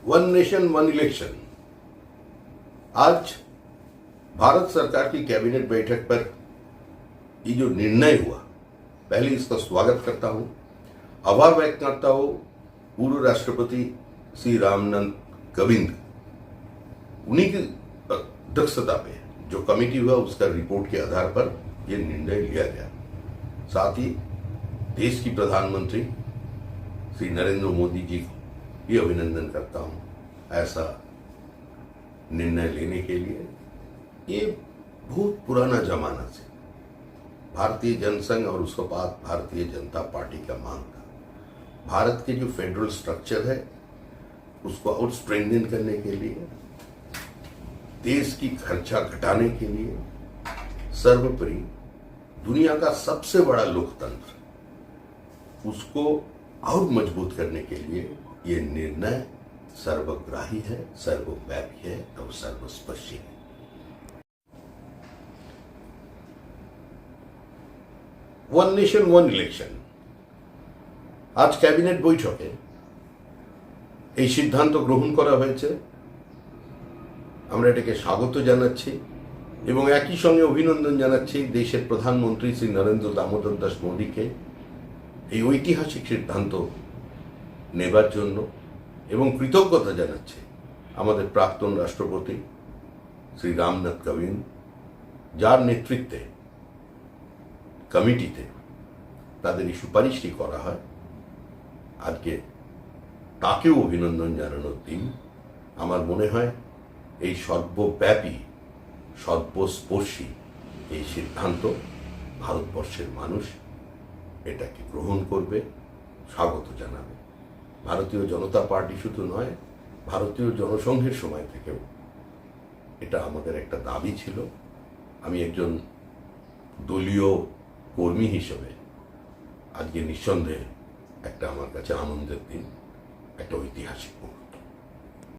One nation one election. आज भारत सरकार की कैबिनेट बैठक पर ये जो निर्णय हुआ, पहले इसका स्वागत करता हूं, आभार व्यक्त करता हूं पूर्व राष्ट्रपति श्री रामनाथ कोविंद, उन्हीं की अध्यक्षता पे जो कमेटी हुआ उसका रिपोर्ट के आधार पर यह निर्णय लिया गया। साथ ही देश की प्रधानमंत्री श्री नरेंद्र मोदी जी को भी अभिनंदन करता हूं ऐसा निर्णय लेने के लिए। ये बहुत पुराना जमाना से भारतीय जनसंघ और उसके बाद भारतीय जनता पार्टी का मांग था। भारत के जो फेडरल स्ट्रक्चर है उसको और स्ट्रेंथन करने के लिए, देश की खर्चा घटाने के लिए, सर्वोपरि दुनिया का सबसे बड़ा लोकतंत्र उसको और मजबूत करने के लिए ये निर्णय सर्वग्राही है, सर्वव्यापी है और सर्वस्पर्शी है। One nation one election. आज कैबिनेट বৈঠকে এই সিদ্ধান্ত গ্রহণ করা হয়েছে। আমরা এটাকে স্বাগত জানাচ্ছি এবং একই সঙ্গে অভিনন্দন জানাচ্ছি দেশের প্রধানমন্ত্রী শ্রী নরেন্দ্র দামোদর দাস মোদীকে এই ঐতিহাসিক সিদ্ধান্ত নেবার জন্য, এবং কৃতজ্ঞতা জানাচ্ছি আমাদের প্রাক্তন রাষ্ট্রপতি শ্রী রামনাথ কোবিন্দ, যার নেতৃত্বে কমিটিতে তাদের এই সুপারিশটি করা হয়। আজকে তাকেও অভিনন্দন জানানোর দিন। আমার মনে হয় এই সর্বব্যাপী সর্বস্পর্শী এই সিদ্ধান্ত ভারতবর্ষের মানুষ এটাকে গ্রহণ করবে, স্বাগত জানাবে। ভারতীয় জনতা পার্টি শুধু নয়, ভারতীয় জনসংঘের সময় থেকেও এটা আমাদের একটা দাবি ছিল। আমি একজন দলীয় কর্মী হিসেবে আজকে নিঃসন্দেহে একটা আমার কাছে আনন্দের দিন, একটা ঐতিহাসিক মুহূর্ত।